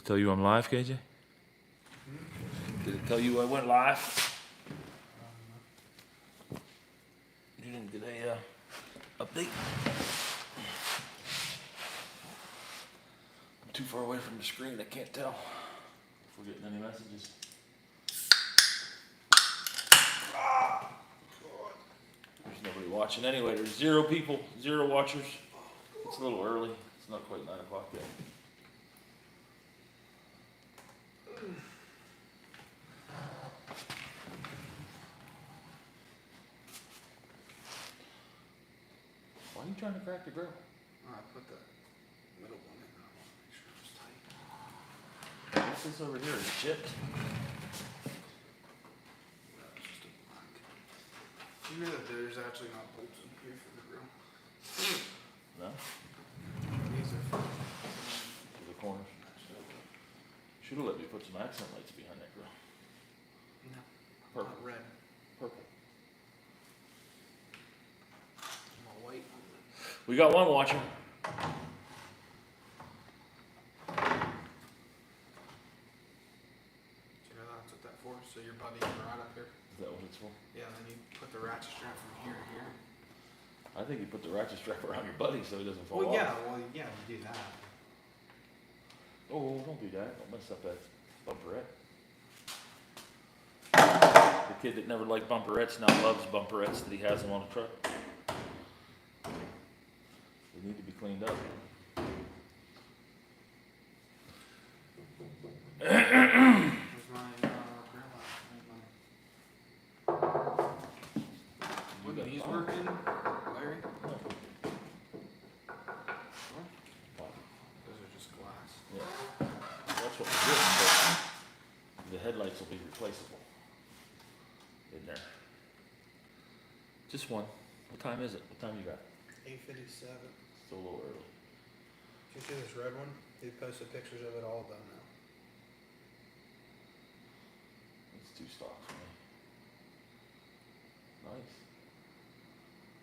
it tell you I'm live, KJ? Did it tell you I went live? You didn't get a update? I'm too far away from the screen, I can't tell if we're getting any messages. There's nobody watching anyway. There's 0 people, 0 watchers. It's a little early. It's not quite 9 o'clock yet. Why are you trying to crack the grill? I put the middle one in. I want to make sure it's tight. What's this over here? Is it chipped? No, it's just a black. You know that there's actually not bolts in here for the grill. No? These are for The corners. Should have let me put some accent lights behind that grill. no, Purple. not red. Purple. I'm all white. We got one watching. You know that's what that for? So your buddy can ride up here. Is that what it's for? Yeah, then you put the ratchet strap from here to here. I think you put the ratchet strap around your buddy so he doesn't fall Well, off. yeah, you do that. Oh, don't do that. Don't mess up that bumperette. The kid that never liked bumperettes now loves bumperettes that he has them on the truck. They need to be cleaned up. Where's my grill at? Wouldn't these working, Larry? Those are just glass. Yeah. That's what we're doing, but the headlights will be replaceable in there. Just one. What time is it? What time you got? 8:57. Still a little early. Did you see this red one? They posted pictures of it all done now. It's 2 stocks for me. Nice.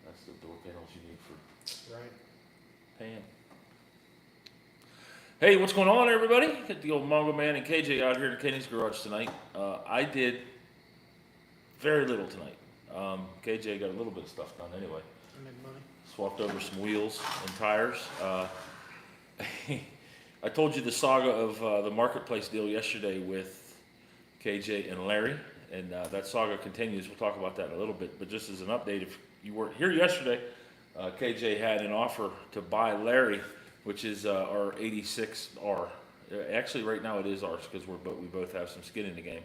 That's the door panels you need for Right. pan. Hey, what's going on, everybody? Got the old Mongo Man and KJ out here in Kenny's garage tonight. I did very little tonight. KJ got a little bit of stuff done anyway. I made money. Swapped over some wheels and tires. I told you the saga of the marketplace deal yesterday with KJ and Larry, and that saga continues. We'll talk about that in a little bit, but just as an update, if you weren't here yesterday, KJ had an offer to buy Larry, which is our 86R. Actually, right now it is ours because we both have some skin in the game.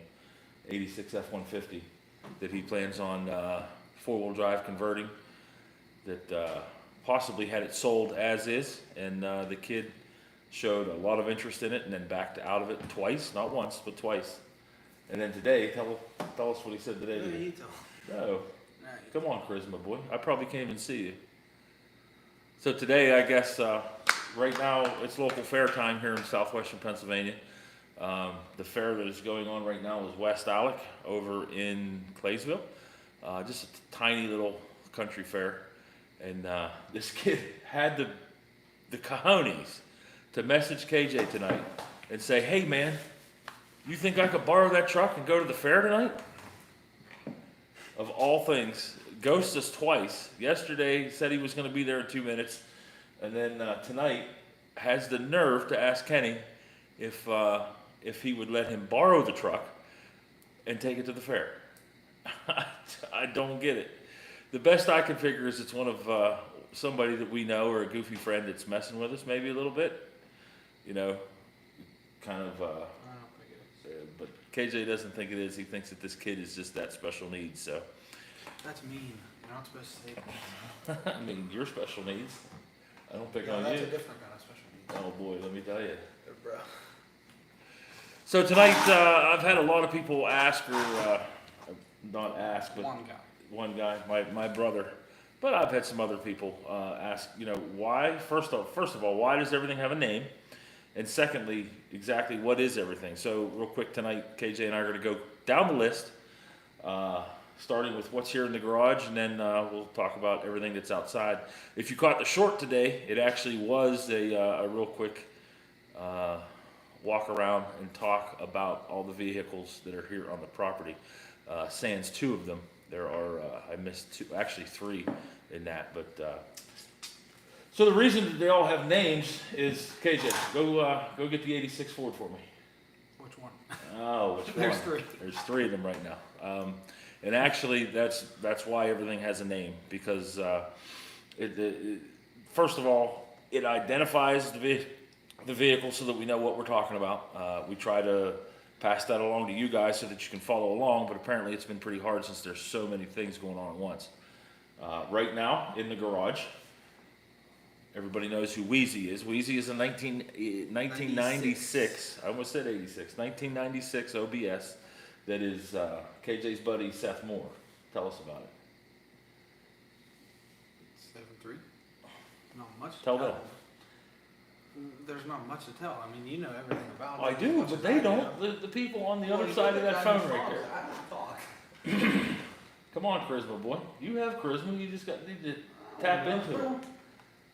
86 F-150 that he plans on 4-wheel drive converting. That possibly had it sold as is, and the kid showed a lot of interest in it and then backed out of it twice, not once, but twice. And then today, tell us what he said today. No, you tell. No. Come on, Charisma boy. I probably can't even see you. So today, I guess, right now, it's local fair time here in southwestern Pennsylvania. The fair that is going on right now is West Alec over in Claysville. Just a tiny little country fair. And this kid had the cojones to message KJ tonight and say, hey man, you think I could borrow that truck and go to the fair tonight? Of all things, ghosts us twice. Yesterday said he was going to be there in 2 minutes. And then tonight has the nerve to ask Kenny if he would let him borrow the truck and take it to the fair. I don't get it. The best I can figure is it's one of somebody that we know or a goofy friend that's messing with us maybe a little bit. You know, kind of. I don't think it is. But KJ doesn't think it is. He thinks that this kid is just that special needs. So. That's mean. You're not supposed to say that. I mean, your special needs. I don't pick No, on that's you. a different kind of special needs. Oh boy, let me tell you. Bro. So tonight, I've had a lot of people ask, or not ask, but one guy, my brother, but I've had some other people ask, you know, why? First of all, why does everything have a name? And secondly, exactly what is everything? So real quick tonight, KJ and I are going to go down the list, starting with what's here in the garage, and then we'll talk about everything that's outside. If you caught the short today, it actually was a real quick walk around and talk about all the vehicles that are here on the property. Sans 2 of them. There are, I missed 2, actually 3 in that, but, so the reason that they all have names is, KJ, go get the 86 Ford for me. Which one? Oh, which one? There's 3. There's 3 of them right now. And actually, that's why everything has a name, because first of all, it identifies the vehicle so that we know what we're talking about. We try to pass that along to you guys so that you can follow along, but apparently it's been pretty hard since there's so many things going on at once. Right now, in the garage, everybody knows who Wheezy is. Wheezy is a 1996, I almost said 86, 1996 OBS that is KJ's buddy Seth Moore. Tell us about it. 7.3. Not much. Tell them. There's not much to tell. I mean, you know everything about it. I do, but they don't. The people on the other side of that phone right there. I don't talk. Come on, charisma boy. You have charisma. You just need to tap into it.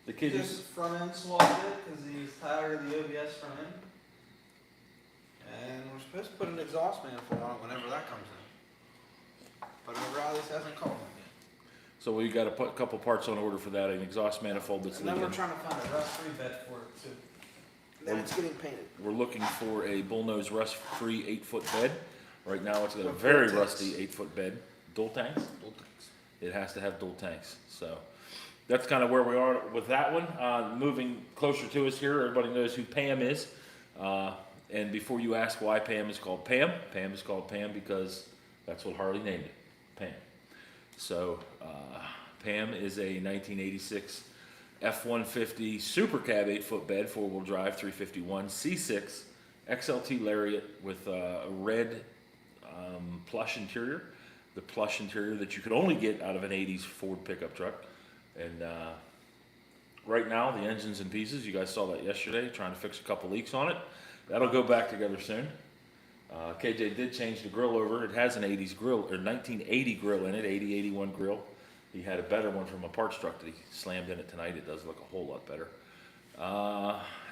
The kid is. Just front end swapped it because he's tired of the OBS front end. And we're supposed to put an exhaust manifold on it whenever that comes in. But Riley's hasn't called me yet. So we got to put a couple parts on order for that. An exhaust manifold that's And then we're leaking. trying to find a rust-free bed for it too. And then it's getting painted. We're looking for a bullnose rust-free 8-foot bed. Right now, it's got a With very dual tanks. rusty 8-foot bed. Dual tanks. Dual tanks. It has to have dual tanks. So that's kind of where we are with that one. Moving closer to us here, everybody knows who Pam is. And before you ask why Pam is called Pam is called Pam because that's what Harley named it, Pam. So Pam is a 1986 F-150 Super Cab 8-foot bed, 4-wheel drive, 351 C6 XLT Lariat with a red plush interior. The plush interior that you could only get out of an 80s Ford pickup truck. And right now, the engine's in pieces. You guys saw that yesterday, trying to fix a couple leaks on it. That'll go back together soon. KJ did change the grill over. It has an 80s grill, or 1980 grill in it, 80-81 grill. He had a better one from a parts truck that he slammed in it tonight. It does look a whole lot better.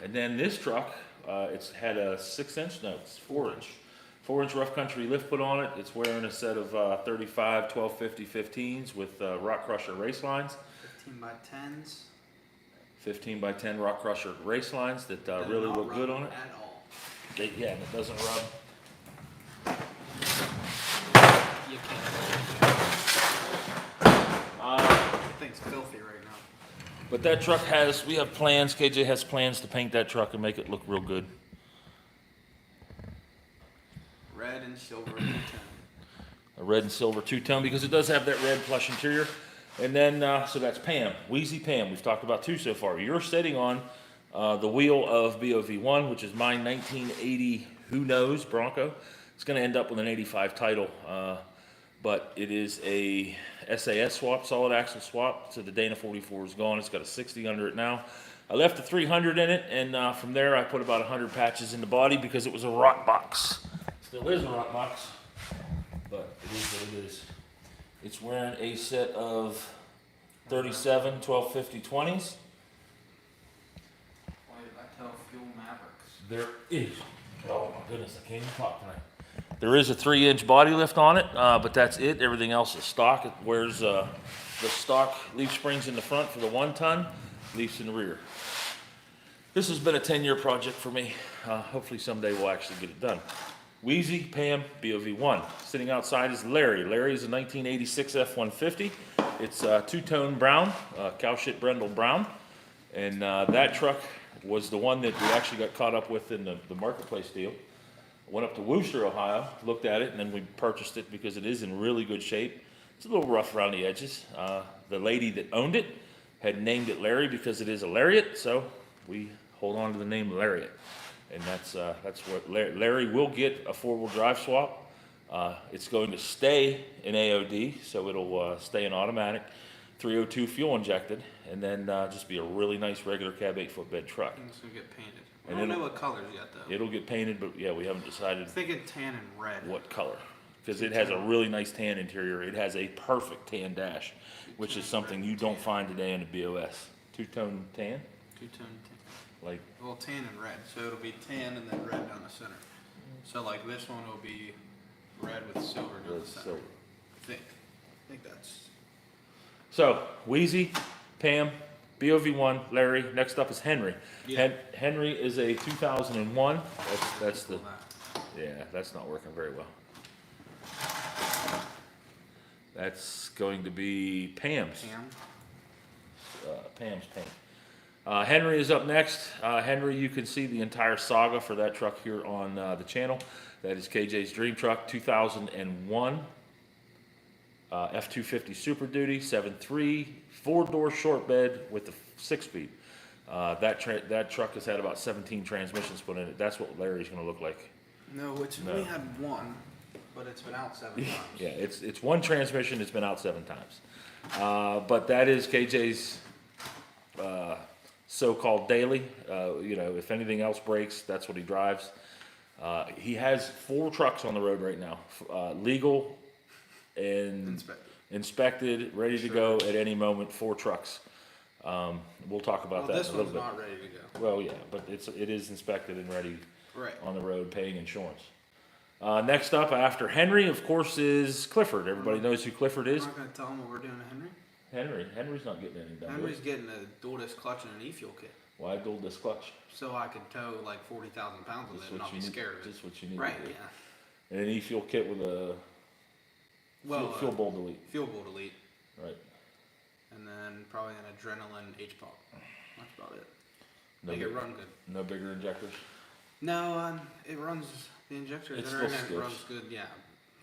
And then this truck, it's had a 6-inch, no, it's 4-inch. 4-inch rough country lift put on it. It's wearing a set of 35 1250 15s with Rock Crusher race lines. 15 by 10s. 15 by 10 Rock Crusher race lines that really look good on it. At all. Yeah, and it doesn't rub. You can't. Thing's filthy right now. But that truck we have plans, KJ has plans to paint that truck and make it look real good. Red and silver two-tone. A red and silver two-tone because it does have that red plush interior. And then, so that's Pam, Wheezy Pam. We've talked about 2 so far. You're sitting on the wheel of BOV1, which is my 1980 Who Knows Bronco. It's going to end up with an 85 title, but it is a SAS swap, solid axle swap. So the Dana 44 is gone. It's got a 60 under it now. I left the 300 in it, and from there I put about 100 patches in the body because it was a rock box. Still is a rock box, but it is what it is. It's wearing a set of 37 1250 20s. Why did I tell Fuel Mavericks? There is, oh my goodness, I can't even talk tonight. There is a 3-inch body lift on it, but that's it. Everything else is stock. It wears the stock leaf springs in the front for the 1-ton, leafs in the rear. This has been a 10-year project for me. Hopefully someday we'll actually get it done. Wheezy, Pam, BOV1. Sitting outside is Larry. Larry is a 1986 F-150. It's two-tone brown, cow shit brindle brown. And that truck was the one that we actually got caught up with in the marketplace deal. Went up to Wooster, Ohio, looked at it, and then we purchased it because it is in really good shape. It's a little rough around the edges. The lady that owned it had named it Larry because it is a lariat, so we hold on to the name Lariat. And that's what Larry will get a 4-wheel drive swap. It's going to stay in AOD, so it'll stay in automatic, 302 fuel injected, and then just be a really nice regular cab 8-foot bed truck. It's gonna get painted. I And don't know it'll- what colors yet though. It'll get painted, but yeah, we haven't decided I'm thinking tan and red. what color, because it has a really nice tan interior. It has a perfect tan dash, which is something you don't find today in a BOS. Two-tone tan. Two-tone tan. Like, Well, tan and red, so it'll be tan and then red down the center. So like this one will be red with silver down red the center. silver. I think that's. So, Wheezy, Pam, BOV1, Larry. Next up is Henry. Yeah. Henry is a 2001. That's the. Cool, that. Yeah, that's not working very well. That's going to be Pam's. Pam. Pam's paint. Henry is up next. Henry, you can see the entire saga for that truck here on the channel. That is KJ's Dream Truck, 2001 F250 Super Duty, 7.3, 4-door short bed with the 6-speed. That truck has had about 17 transmissions put in it. That's what Larry's going to look like. No, it's only had one, but it's been out 7 times. Yeah, it's one transmission. It's been out 7 times. But that is KJ's so-called daily. If anything else breaks, that's what he drives. He has 4 trucks on the road right now, legal and inspected, ready to go at any moment. 4 trucks. We'll talk about that this in a little one's bit. not ready to go. Well, yeah, but it is inspected and ready Right. on the road, paying insurance. Next up after Henry, of course, is Clifford. Everybody knows who Clifford I'm is. not going to tell him what we're doing to Henry. Henry's not getting anything done. Henry's getting a dual disc clutch and an e-fuel kit. Why dual disc clutch? So I could tow like 40,000 pounds with it and not be scared of it. Just what you need. Right, to do. yeah. And an e-fuel kit with a Well, fuel bowl delete. Fuel bowl delete. Right. And then probably an adrenaline H-pop. That's about it. No Make it big- run good. No bigger injectors. No, it runs, the injector It's that are in still it skips. runs good, yeah.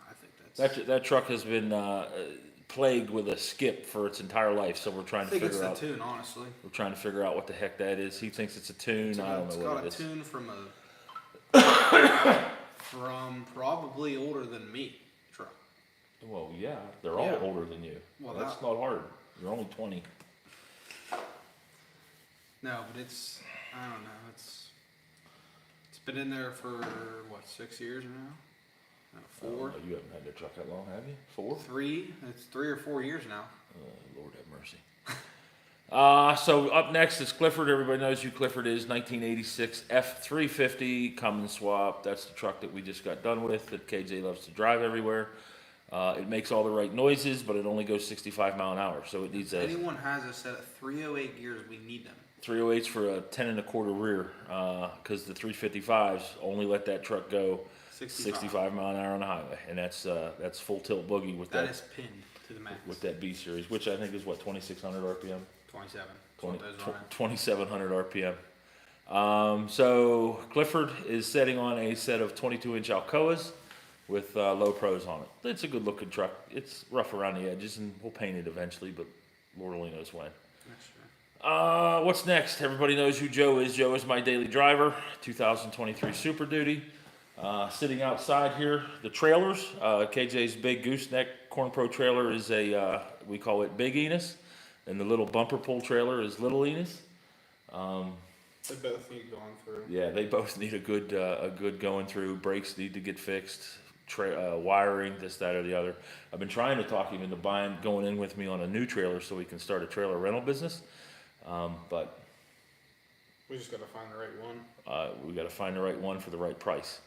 I think that's. That truck has been plagued with a skip for its entire life, so we're trying I to think it's figure the out. tune, honestly. We're trying to figure out what the heck that is. He thinks it's a tune. I don't It's know what got it a is. tune from from probably older than me truck. Well, yeah, they're all Yeah. older than you. Well, That's that- not hard. You're only 20. No, but it's, I don't know, it's been in there for, what, 6 years now? No, 4? You haven't had that truck that long, have you? 4? 3? It's 3 or 4 years now. Lord have mercy. So up next is Clifford. Everybody knows who Clifford is. 1986 F350 Cummins swap. That's the truck that we just got done with that KJ loves to drive everywhere. It makes all the right noises, but it only goes 65 mile an hour. So it needs If a anyone has a set of 308 gears, we need them. 308s for a 10 and a quarter rear, because the 355s only let that truck go 65 mile an hour on the highway, and that's full tilt boogie with That that is pinned to the max. with that B series, which I think is what 2600 RPM. 27. 20, That's what those are at. 2700 RPM. So Clifford is setting on a set of 22-inch Alcoas with low pros on it. It's a good looking truck. It's rough around the edges, and we'll paint it eventually, but Lord only knows when. That's true. What's next? Everybody knows who Joe is. Joe is my daily driver, 2023 Super Duty. Sitting outside here, the trailers. KJ's big gooseneck Corn Pro trailer is we call it Big Enos, and the little bumper pull trailer is Little Enos. They both need going through. Yeah, they both need a good going through. Brakes need to get fixed. Wiring, this, that, or the other. I've been trying to talk him into going in with me on a new trailer so we can start a trailer rental business. But We just gotta find the right one. we got to find the right one for the right price.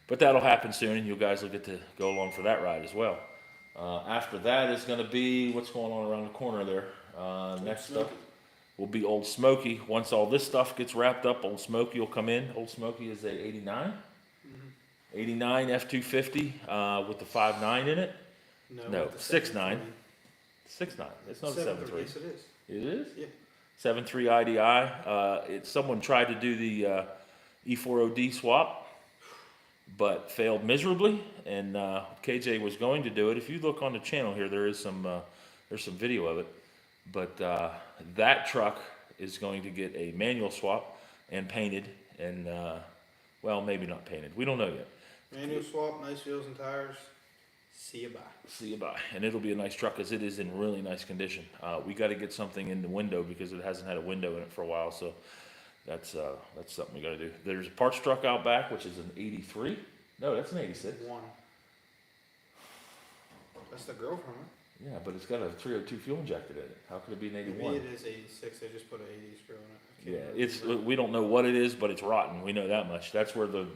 But that'll happen soon, and you guys will get to go along for that ride as well. After that is going to be what's going on around the corner there. Next up will be Old Smoky. Once all this stuff gets wrapped up, Old Smoky will come in. Old Smoky is a 89. 89 F250 with the 5.9 in it. No, with the 6.9. 6.9. It's not a 7.3. Yes, it is. It is? Yeah. 7.3 IDI. Someone tried to do the E4OD swap, but failed miserably. And KJ was going to do it. If you look on the channel here, there's some video of it. But that truck is going to get a manual swap and painted, and well, maybe not painted. We don't know yet. Manual swap, nice wheels and tires. See you bye. See you bye. And it'll be a nice truck because it is in really nice condition. We got to get something in the window because it hasn't had a window in it for a while. So that's something we got to do. There's a parts truck out back, which is an 83. No, that's an 86. One. That's the girl from it. Yeah, but it's got a 302 fuel injected in it. How could it be an Maybe 81? it is 86. They just put an 80 screw in it. I can't Yeah, remember. it's we don't know what it is, but it's rotten. We know that much. That's where the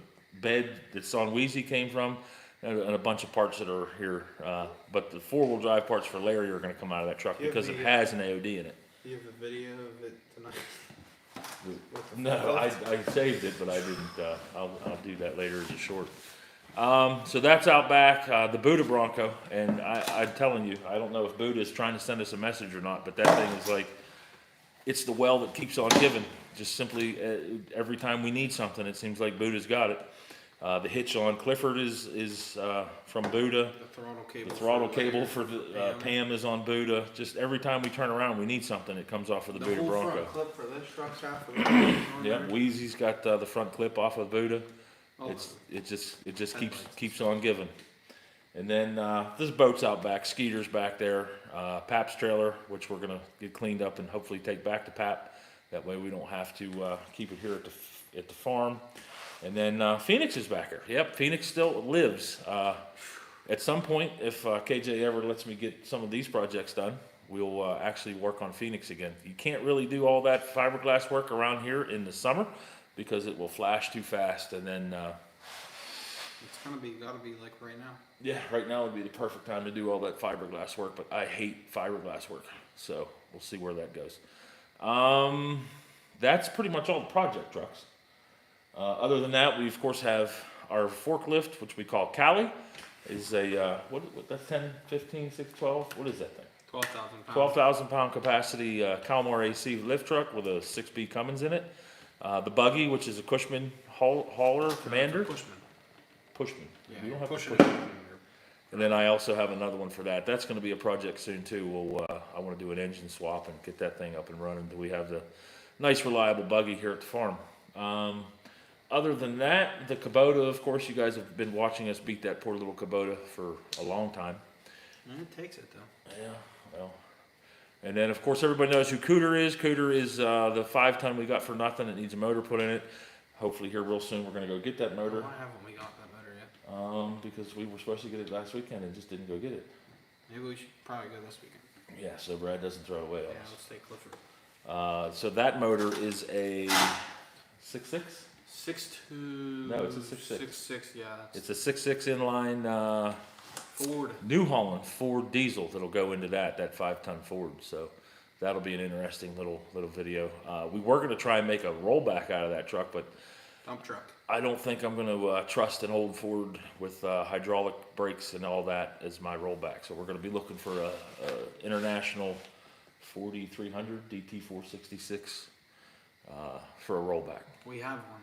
bed that's on Wheezy came from, and a bunch of parts that are here. But the four-wheel drive parts for Larry are going to come out of that truck Do you have because it the, has an AOD in it. Do you have the video of it tonight? With the No, photo? I saved it, but I didn't. I'll do that later as a short. So that's out back, the Buddha Bronco, and I'm telling you, I don't know if Buddha is trying to send us a message or not, but that thing is like, it's the well that keeps on giving. Just simply, every time we need something, it seems like Buddha's got it. The hitch on Clifford is from Buddha. The throttle cable. The throttle cable for the Pam is on Buddha. Just every time we turn around, we need something. It comes off of the Buddha whole Bronco. front clip for this truck's out for the Yep, Wheezy's got the front clip off of Buddha. Oh, It just keeps on giving. And then this boat's out back, Skeeter's back there, Pap's trailer, which we're gonna get cleaned up and hopefully take back to Pap. That way we don't have to keep it here at the farm. And then Phoenix is back here. Yep, Phoenix still lives. At some point, if KJ ever lets me get some of these projects done, we'll actually work on Phoenix again. You can't really do all that fiberglass work around here in the summer because it will flash too fast. And then, It's gotta be like right now. yeah, right now would be the perfect time to do all that fiberglass work, but I hate fiberglass work. So we'll see where that goes. That's pretty much all the project trucks. Other than that, we of course have our forklift, which we call Cali. Is a, what that's 10, 15, 6, 12, what is that thing? 12,000 pounds. 12,000 pound capacity Calmar AC lift truck with a 6B Cummins in it. The buggy, which is a Cushman hauler commander. Pushman. Pushman. Yeah, We don't have a pushing Cushman. it. And then I also have another one for that. That's going to be a project soon too. I want to do an engine swap and get that thing up and running. We have the nice reliable buggy here at the farm. Other than that, the Kubota, of course, you guys have been watching us beat that poor little Kubota for a long time. It takes it though. Yeah, well. And then, of course, everybody knows who Cooter is. Cooter is the 5-ton we got for nothing. It needs a motor put in it. Hopefully here real soon we're going to go get that motor. Why haven't we got that motor yet? Because we were supposed to get it last weekend and just didn't go get it. Maybe we should probably go this weekend. Yeah, so Brad doesn't throw it away Yeah, on us. let's take Clifford. So that motor is a 6.6? 6.2. No, it's a 6.6. 6.6, yeah. It's a 6.6 inline Ford. New Holland Ford diesel that'll go into that 5-ton Ford. So that'll be an interesting little video. We were going to try and make a rollback out of that truck, but Dump truck. I don't think I'm going to trust an old Ford with hydraulic brakes and all that as my rollback. So we're going to be looking for a international 4300 DT466 for a rollback. We have one.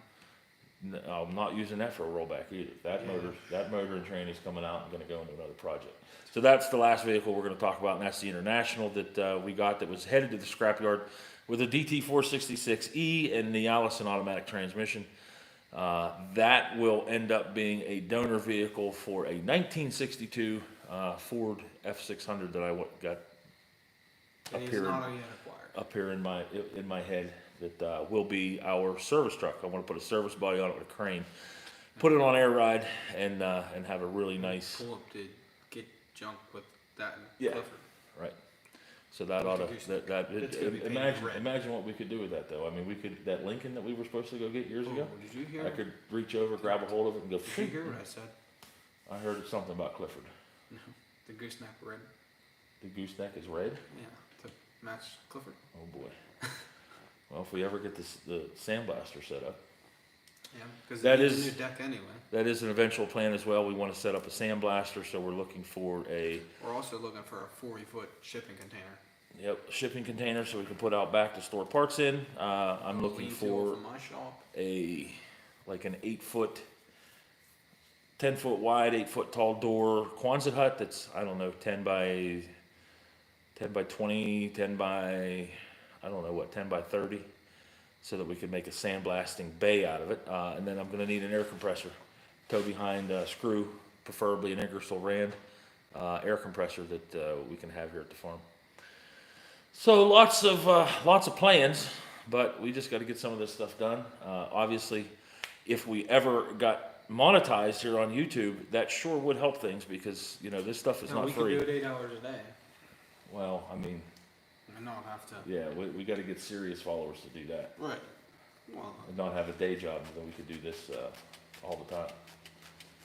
No, I'm not using that for a rollback either. That Yeah. motor and train is coming out and going to go into another project. So that's the last vehicle we're going to talk about, and that's the International that we got that was headed to the scrapyard with a DT466E and the Allison automatic transmission. That will end up being a donor vehicle for a 1962 Ford F600 that I got It is not yet acquired. up here in my head. That will be our service truck. I want to put a service body on it with a crane, put it on air ride, and have a really nice. Pull up to get junk with that. Yeah. Clifford. Right. So that ought to It's gonna be imagine painted red. imagine what we could do with that though. I mean, we could that Lincoln that we were supposed to go get years ago. Oh, did you hear? I could reach over, grab a hold of it, and go. Did you hear what I said? I heard something about Clifford. No. The gooseneck red. The gooseneck is red. Yeah. To match Clifford. Oh boy. Well, if we ever get the sandblaster set up. Yeah. Because That it needs is- a new deck anyway. That is an eventual plan as well. We want to set up a sandblaster, so we're looking for a We're also looking for a 40-foot shipping container. shipping container so we can put out back to store parts in. I'm looking Lean-to for from my shop. an 8-foot, 10-foot wide, 8-foot tall door Quonset hut that's, I don't know, 10 by 20, 10 by, I don't know what, 10 by 30, so that we can make a sandblasting bay out of it. And then I'm going to need an air compressor, tow behind screw, preferably an Ingersoll Rand air compressor that we can have here at the farm. So lots of plans, but we just got to get some of this stuff done. Obviously, if we ever got monetized here on YouTube, that sure would help things because this stuff is No, not we free. could do it 8 hours a day. Well, I mean, I don't have to. yeah, we got to get serious followers to do that, Right. Well, and not have a day job, then we could do this all the time.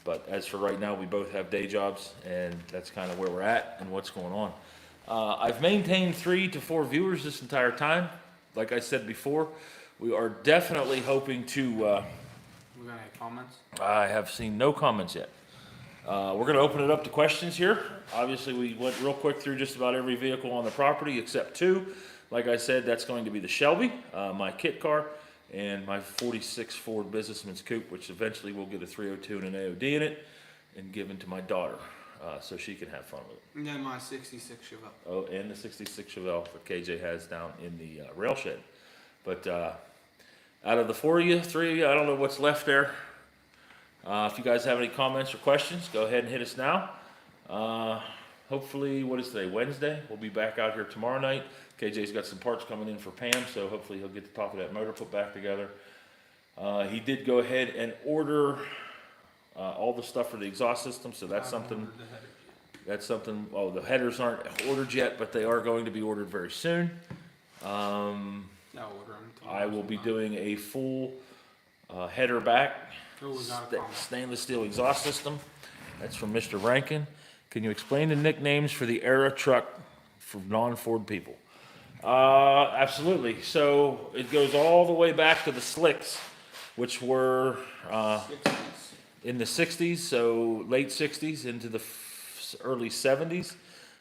But as for right now, we both have day jobs, and that's kind of where we're at and what's going on. I've maintained 3 to 4 viewers this entire time. Like I said before, we are definitely hoping to. we got any comments? I have seen no comments yet. We're going to open it up to questions here. Obviously, we went real quick through just about every vehicle on the property except 2. Like I said, that's going to be the Shelby, my kit car, and my 46 Ford Businessman's Coupe, which eventually will get a 302 and an AOD in it and given to my daughter so she can have fun with it. And then my 66 Chevelle. Oh, and the 66 Chevelle that KJ has down in the rail shed. But out of the 4 of you, 3 of you, I don't know what's left there. If you guys have any comments or questions, go ahead and hit us now. Hopefully, what is today? Wednesday. We'll be back out here tomorrow night. KJ's got some parts coming in for Pam, so hopefully he'll get the top of that motor put back together. He did go ahead and order all the stuff for the exhaust system, so that's something. That's something. Oh, the headers aren't ordered yet, but they are going to be ordered very soon. I'll order them tomorrow. I will be doing a full header back. Oh, we got a comment. Stainless steel exhaust system. That's from Mr. Rankin. Can you explain the nicknames for the Era truck for non-Ford people? Absolutely. So it goes all the way back to the Slicks, which were 60s. in the 60s, so late 60s into the early 70s.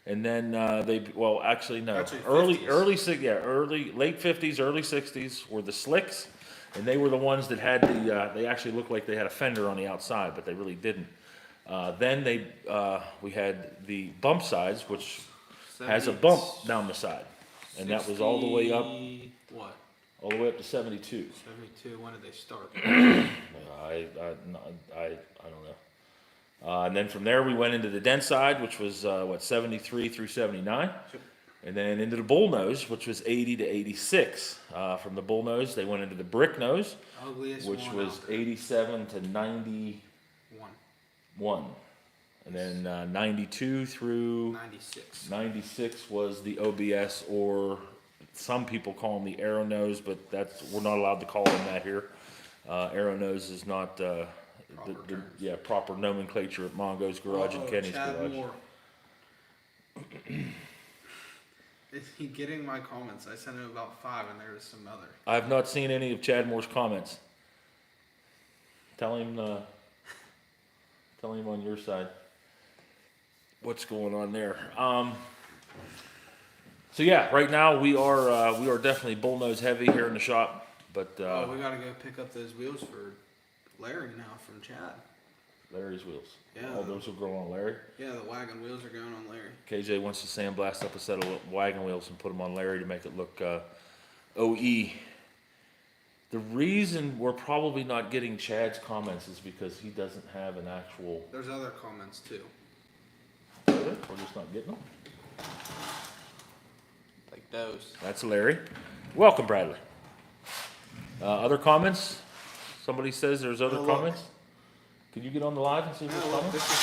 And then actually no, Actually, 50s. late 50s, early 60s were the Slicks. And they were the ones that had they actually looked like they had a fender on the outside, but they really didn't. Then we had the bump sides, which has a bump down the side. And that was all the way up. What? All the way up to 72. 72, when did they start? I don't know. And then from there we went into the dent side, which was 73 through 79. Yep. And then into the bullnose, which was 80 to 86. From the bullnose, they went into the brick nose, Ugliest which one was out there. 87 to 91. And then 92 through 96. 96 was the OBS, or some people call them the Aero nose, but we're not allowed to call them that here. Aero nose is not proper nomenclature at Mongo's Garage and Kenny's Chad Garage. Moore. Is he getting my comments? I sent him about 5 and there was some other. I have not seen any of Chad Moore's comments. Tell him on your side what's going on there. So yeah, right now we are definitely bullnose heavy here in the shop, but we gotta go pick up those wheels for Larry now from Chad. Larry's wheels. Yeah. Oh, those will go on Larry. Yeah, the wagon wheels are going on Larry. KJ wants to sandblast up a set of wagon wheels and put them on Larry to make it look OE. The reason we're probably not getting Chad's comments is because he doesn't have an actual. There's other comments too. We're just not getting them. Like those. That's Larry. Welcome, Bradley. Other comments? Somebody says there's other Look. comments. Can you get on the live and see if there's Look, comments? this is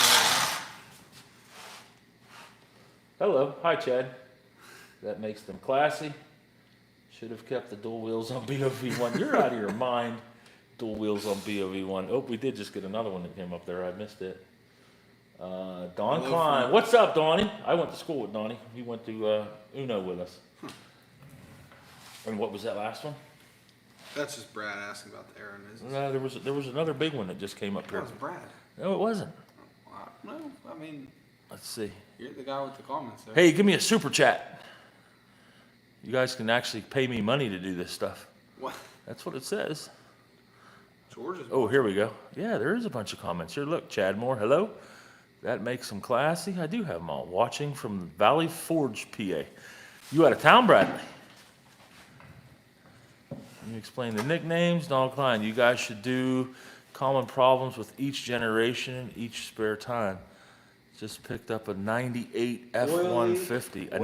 Hello. Hi, Chad. That makes them classy. Should have kept the dual wheels on BOV1. You're out of your mind. Dual wheels on BOV1. Oh, we did just get another one that came up there. I missed it. Don Hello, Klein. friend. What's up, Donnie? I went to school with Donnie. He went to Uno with us. And what was that last one? That's just Brad asking about the Aaron business. No, there was another big one that just came up That here. was Brad. No, it wasn't. No, I mean, Let's see. you're the guy with the comments there. Hey, give me a super chat. You guys can actually pay me money to do this stuff. What? That's what it says. George is. Oh, here we go. Yeah, there is a bunch of comments here. Look, Chad Moore, hello. That makes them classy. I do have them all. Watching from Valley Forge, PA. You out of town, Bradley? Can you explain the nicknames? Donald Klein, you guys should do common problems with each generation in each spare time. Just picked up a 98 F-150. A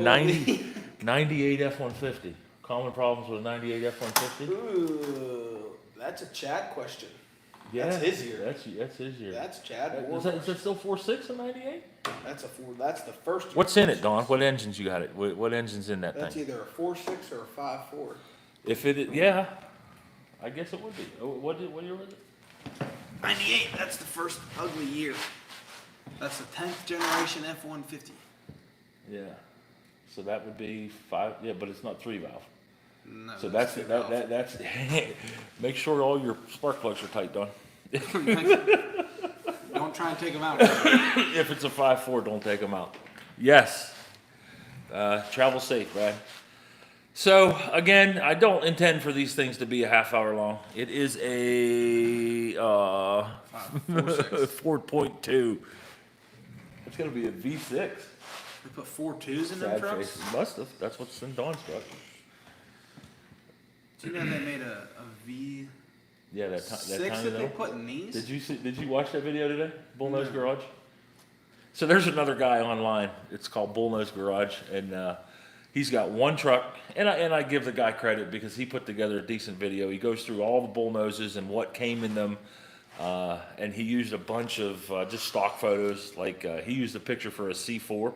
98 F-150. Common problems with a 98 F-150? Ooh, that's a Chad question. Yeah, That's his year. That's his year. That's Chad Is that still 4.6 in '98? That's a 4. That's the first year. What's in it, Don? What engines you got it? What engine's in that That's thing? either a 4.6 or a 5.4. If it, yeah, I guess it would be. What year was it? 98. That's the first ugly year. That's the 10th generation F-150. Yeah. So that would be 5. Yeah, but it's not 3 valve. No, So that's two that. valves. That's. Make sure all your spark plugs are tight, Don. Don't try and take them out. If it's a 5.4, don't take them out. Yes. Travel safe, Brad. So again, I don't intend for these things to be a half hour long. It is a 4.2. It's gonna be a V6. They put 4 2s in them Sad trucks. face. Must have. That's what's in Dawn's truck. Do you know they made a V6 Yeah, that that tiny they little. put in these? Did you watch that video today? Bullnose No. Garage. So there's another guy online. It's called Bullnose Garage, and he's got one truck. And I give the guy credit because he put together a decent video. He goes through all the bullnoses and what came in them, and he used a bunch of just stock photos. Like he used a picture for a C4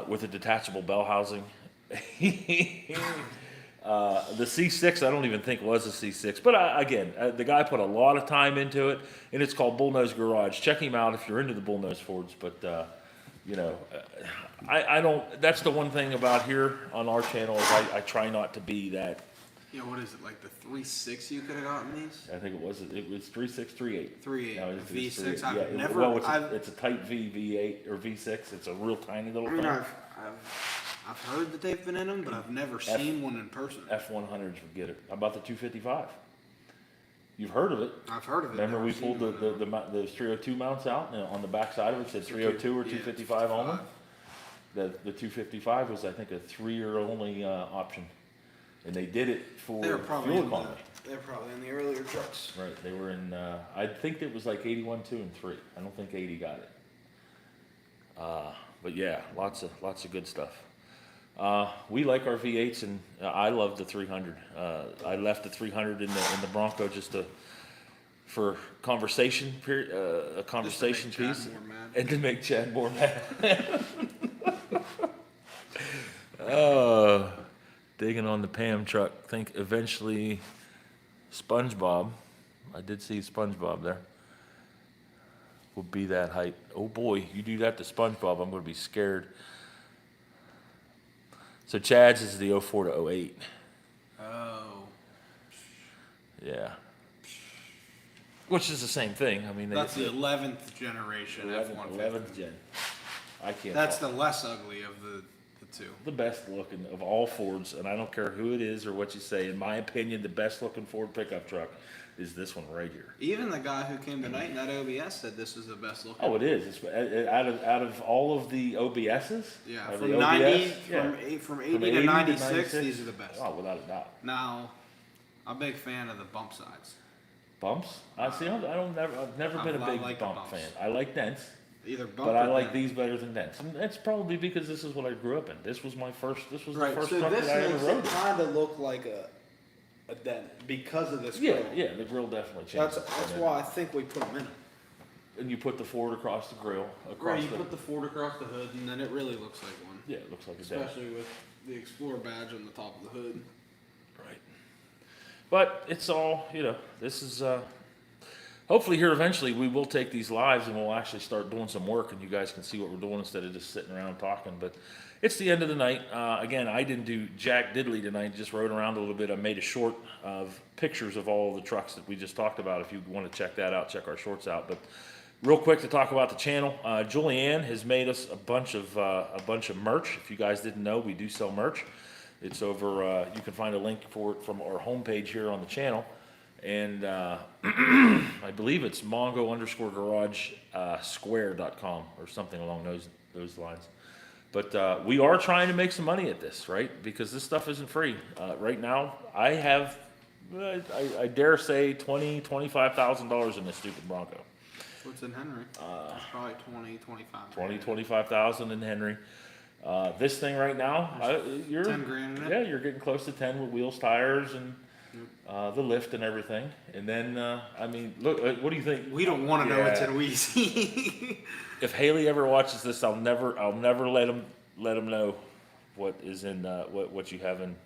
with a detachable bell housing. The C6, I don't even think was a C6, but again, the guy put a lot of time into it, and it's called Bullnose Garage. Check him out if you're into the Bullnose Fords. But you know, I don't. That's the one thing about here on our channel is I try not to be that. Yeah, what is it, like the 3.6 you could have gotten these? I think it was 3.638. 3.8. No, it's V6. 3.8. I've Yeah, never. well, I've, it's a Type V V8 or V6. It's a real tiny little I mean, thing. I've heard that they've been in them, but I've never seen one in person. F100s would get it. How about the 255? You've heard of it. I've heard of it. Remember never we seen pulled one. those 302 mounts out, and on the back side of it said 302 or 255 only. The 255 was, I think, a 3-year only option, and they did it for They were probably fuel in economy. they're probably in the earlier trucks. Right, they were in. I think it was like 81, 2, and 3. I don't think 80 got it. But yeah, lots of good stuff. We like our V8s, and I love the 300. I left the 300 in the Bronco just for conversation period, a conversation Just to piece, make Chad more mad. and to make Chad more mad. Digging on the Pam truck. Think eventually SpongeBob. I did see SpongeBob there. Will be that height. Oh boy, you do that to SpongeBob, I'm going to be scared. So Chad's is the 04 to 08. Oh. Yeah. Which is the same thing. I mean, That's the 11th generation F-150. 11th gen. I can't. That's fault. the less ugly of the two. The best looking of all Fords, and I don't care who it is or what you say. In my opinion, the best looking Ford pickup truck is this one right here. Even the guy who came tonight in that OBS said this was the best looking. Oh, it is. It's out of all of the OBSs. Yeah, of from the 90, OBS, from 80 to 96, these are the best. Oh, without a doubt. Now, I'm a big fan of the bump sides. Bumps? I've never been a I big like the bump bumps. fan. I like dents, Either bump but I or like dent. these better than dents. And that's probably because this is what I grew up in. This was my first. This was Right, the first so truck this that I ever makes rode. it kind of look like a dent because of this Yeah, grill. yeah. The grill definitely changed. That's why I think we put them in. And you put the Ford across the grill, across Right, you the. put the Ford across the hood, and then it really looks like one. Yeah, it looks like a dent. Especially with the Explorer badge on the top of the hood. Right. But it's all, this is, hopefully here eventually we will take these lives and we'll actually start doing some work and you guys can see what we're doing instead of just sitting around talking. But it's the end of the night. Again, I didn't do jack diddly tonight, just rode around a little bit. I made a short of pictures of all the trucks that we just talked about. If you want to check that out, check our shorts out. But real quick to talk about the channel, Julianne has made us a bunch of merch. If you guys didn't know, we do sell merch. It's over, you can find a link for it from our homepage here on the channel. And I believe it's Mongo_garage square.com or something along those lines. But we are trying to make some money at this, right? Because this stuff isn't free. Right now, I have, I dare say, $25,000 in this stupid Bronco. What's in Henry? It's probably 20, 25. 25,000 in Henry. This thing right now, you're 10 grand in it? Yeah, you're getting close to 10 with wheels, tires, and the lift and everything. And then, I mean, look, what do you think? We don't want to know what's Yeah. in Wheezy. If Haley ever watches this, I'll never let him know what is in what you have in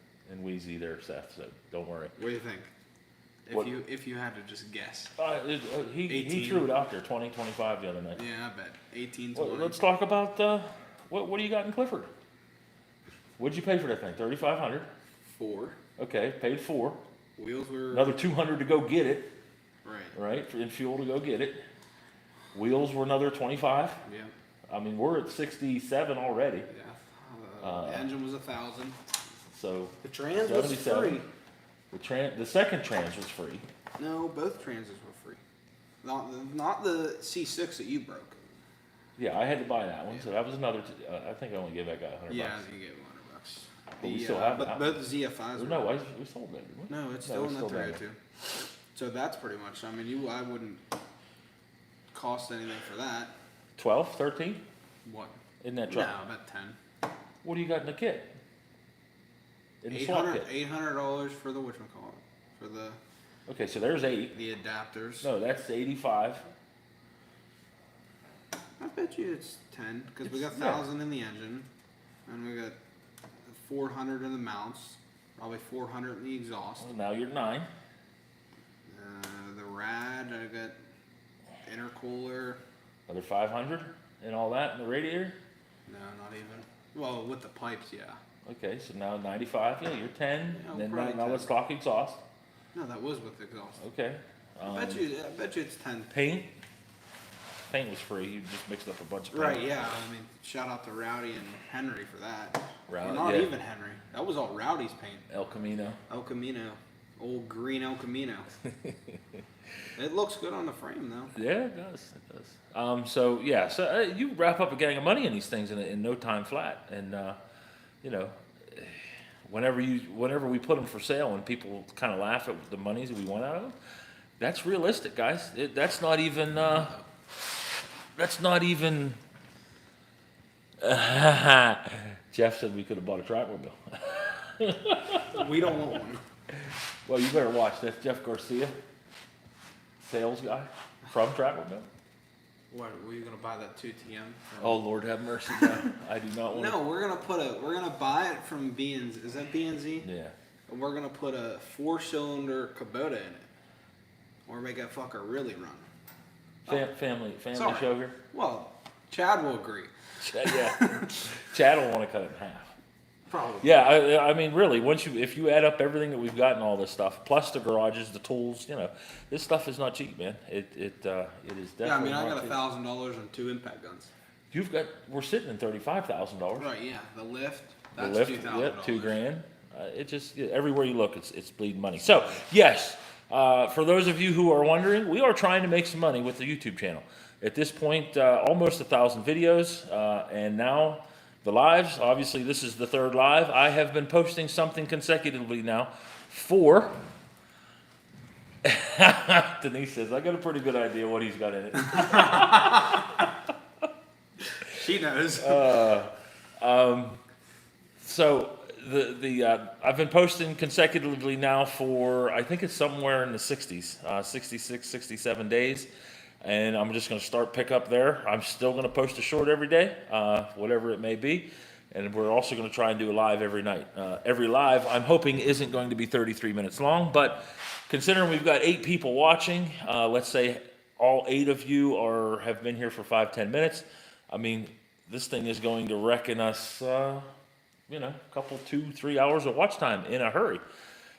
Wheezy there, Seth. So don't worry. What do you think? What? If you had to just guess. He 18. threw it out there, 20, 25 the other night. Yeah, I bet 18, Well, 20. let's talk about what do you got in Clifford? What'd you pay for that thing? $3,500. 4. Okay, paid $4. Wheels were Another $200 to go get it. right. Right, in fuel to go get it. Wheels were another $25. Yeah. I mean, we're at 67 already. Yeah. The engine was 1,000. So The trans was 77. free. The second trans was free. No, both transits were free. Not the C6 that you broke. Yeah, I had to buy that one, so that was another. I think I only gave that guy $100. Yeah, you get $100. But we still have but that. both the ZFIs. Or were no, we sold that, didn't we? No, it's No, still it's in that still down 302. So that's pretty much. I mean, I wouldn't cost anything for that. 12, 13 What? in that No, truck. about 10. What do you got in the kit? In the swap kit. $800 for the whatchamacallit, for the Okay, so there's 8. adapters. No, that's 85. I bet you it's 10 because we got It's- yeah. 1,000 in the engine, and we got 400 in the mounts, probably 400 in the exhaust. Well, now you're 9. The rad, I got intercooler. Another 500 and all that in the radiator. No, not even. Well, with the pipes, yeah. Okay, so now 95. Yeah, you're 10. Yeah, And then probably now 10. let's talk exhaust. No, that was with the exhaust. Okay. I bet you it's 10. Paint. Paint was free. You just mixed up a bunch of paint. Right, yeah. I mean, shout out to Rowdy and Henry for that. Rowdy, Or not yeah. even Henry. That was all Rowdy's paint. El Camino. El Camino. Old green El Camino. It looks good on the frame, though. Yeah, it does. It does. So yeah, so you wrap up a gang of money in these things in no time flat, and you know, whenever we put them for sale and people kind of laugh at the monies that we want out of them, that's realistic, guys. That's not even. Jeff said we could have bought a tractmobile. We don't want one. Well, you better watch. That's Jeff Garcia, sales guy from Tractmobile. What, were you gonna buy that 2TM? Oh Lord, have mercy. No, I do not want. No, we're gonna buy it from B&Z. Is that B&Z? Yeah. And we're gonna put a 4-cylinder Kubota in it. Or make that fucker really run. Family Sorry. show here. Well, Chad will agree. Yeah. Chad will want to cut it in half. Probably. Yeah, I mean, really, if you add up everything that we've got and all this stuff, plus the garages, the tools, you know, this stuff is not cheap, man. It is definitely. Yeah, I mean, I not got cheap. $1,000 on 2 impact guns. We're sitting in $35,000. Right, yeah. The lift, The that's lift, $2,000. yep, $2,000. It just everywhere you look, it's bleeding money. So yes, for those of you who are wondering, we are trying to make some money with the YouTube channel. At this point, almost 1,000 videos, and now the lives. Obviously, this is the 3rd live. I have been posting something consecutively now for. Denise says, I got a pretty good idea what he's got in it. She knows. So I've been posting consecutively now for, I think it's somewhere in the 60s, 66, 67 days. And I'm just going to start pick up there. I'm still going to post a short every day, whatever it may be. And we're also going to try and do a live every night. Every live, I'm hoping, isn't going to be 33 minutes long. But considering we've got 8 people watching, let's say all 8 of you have been here for 5-10 minutes. I mean, this thing is going to reckon us, a couple, 2-3 hours of watch time in a hurry.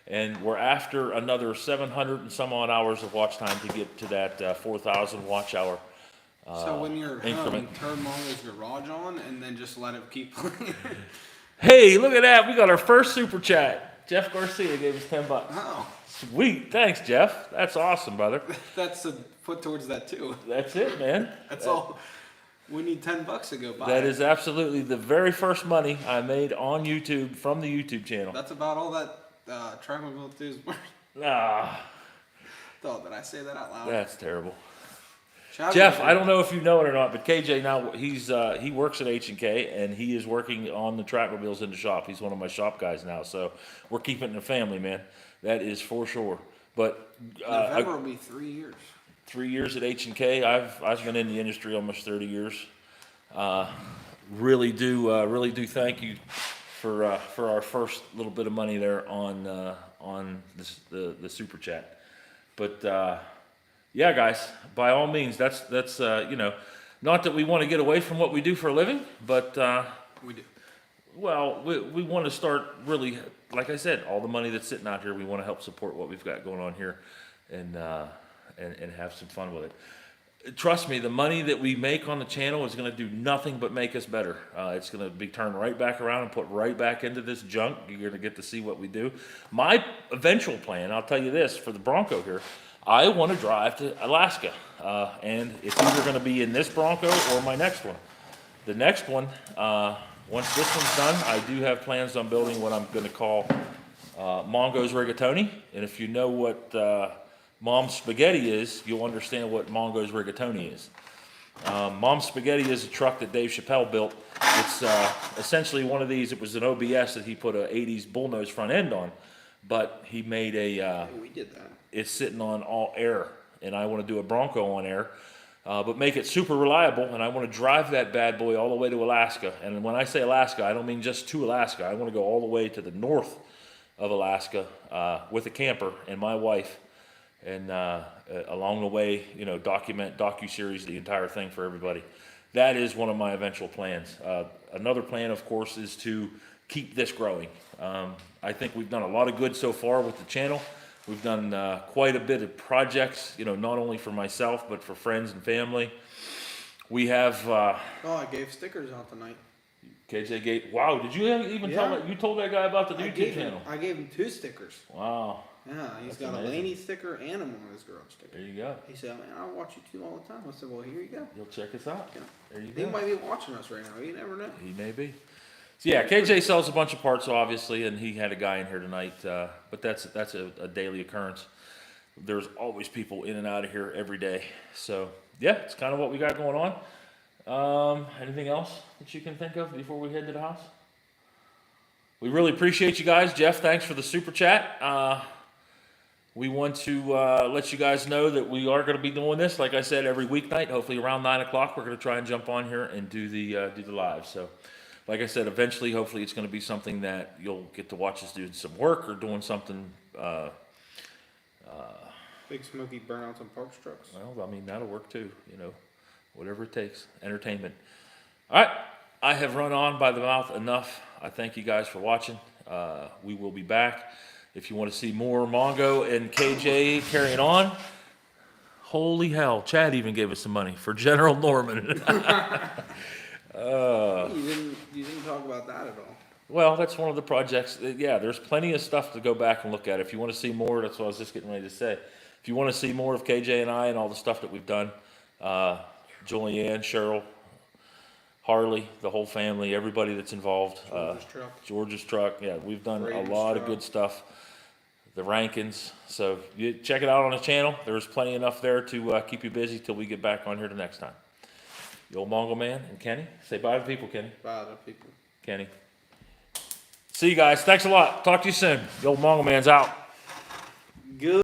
And we're after another 700 and some odd hours of watch time to get to that 4,000 watch hour So when you're at increment. home, turn Mongo's garage on and then just let it keep playing. Hey, look at that. We got our first super chat. Jeff Garcia gave us $10. Oh, Sweet. Thanks, Jeff. That's awesome, brother. that's a put towards that too. That's it, man. That's all. We need $10 to go buy. That it. is absolutely the very first money I made on YouTube from the YouTube channel. That's about all that Tractmobile is worth. Ah, Oh, did I say that out loud? that's terrible. Chad Jeff, was- I don't know if you know it or not, but KJ now he works at H&K and he is working on the Tractmobiles in the shop. He's one of my shop guys now, so we're keeping it in the family, man. That is for sure. But November will be 3 years. 3 years at H&K. I've been in the industry almost 30 years. Really do thank you for our first little bit of money there on the super chat. But yeah, guys, by all means, that's not that we want to get away from what we do for a living, but We do. well, we want to start really, like I said, all the money that's sitting out here, we want to help support what we've got going on here, and have some fun with it. Trust me, the money that we make on the channel is going to do nothing but make us better. It's going to be turned right back around and put right back into this junk. You're going to get to see what we do. My eventual plan, I'll tell you this, for the Bronco here, I want to drive to Alaska, and it's either going to be in this Bronco or my next one. The next one, once this one's done, I do have plans on building what I'm going to call Mongo's Rigatoni. And if you know what Mom's Spaghetti is, you'll understand what Mongo's Rigatoni is. Mom's Spaghetti is a truck that Dave Chappelle built. It's essentially one of these. It was an OBS that he put a 80s bullnose front end on, but he made a... We did that. It's sitting on all air, and I want to do a Bronco on air, but make it super reliable, and I want to drive that bad boy all the way to Alaska. And when I say Alaska, I don't mean just to Alaska. I want to go all the way to the north of Alaska with a camper and my wife, and along the way, document, docu-series, the entire thing for everybody. That is one of my eventual plans. Another plan, of course, is to keep this growing. I think we've done a lot of good so far with the channel. We've done quite a bit of projects, not only for myself, but for friends and family. We have... Oh, I gave stickers out tonight. KJ Gate. Wow, did you even tell that? You told that guy about the YouTube channel? I gave him 2 stickers. Wow. Yeah, he's got amazing. a Laney sticker and a Morris Garage sticker. There you go. He said, man, I watch you 2 all the time. I said, well, here you go. You'll check us out. Yeah. There you He go. might be watching us right now. You never know. He may be. So yeah, KJ sells a bunch of parts, obviously, and he had a guy in here tonight. But that's a daily occurrence. There's always people in and out of here every day. So yeah, it's kind of what we got going on. Anything else that you can think of before we head to the house? We really appreciate you guys. Jeff, thanks for the super chat. We want to let you guys know that we are going to be doing this, like I said, every weeknight. Hopefully around 9 o'clock, we're going to try and jump on here and do the live. So, like I said, eventually, hopefully, it's going to be something that you'll get to watch us do some work or doing something. Big Smoky burnouts on Parks trucks. Well, I mean, that'll work too. Whatever it takes. Entertainment. All right. I have run on by the mouth enough. I thank you guys for watching. We will be back. If you want to see more Mongo and KJ carrying on, holy hell, Chad even gave us some money for General Norman. You didn't talk about that at all. Well, that's one of the projects. Yeah, there's plenty of stuff to go back and look at. If you want to see more, that's what I was just getting ready to say. If you want to see more of KJ and I and all the stuff that we've done, Julianne, Cheryl, Harley, the whole family, everybody that's involved. George's truck. Yeah, we've done a lot of good stuff. The Rankins. So you check it out on the channel. There's plenty enough there to keep you busy till we get back on here the next time. The old Mongo man and Kenny. Say bye to people, Kenny. Bye to people. Kenny. See you guys. Thanks a lot. Talk to you soon. The old Mongo man's out. Good.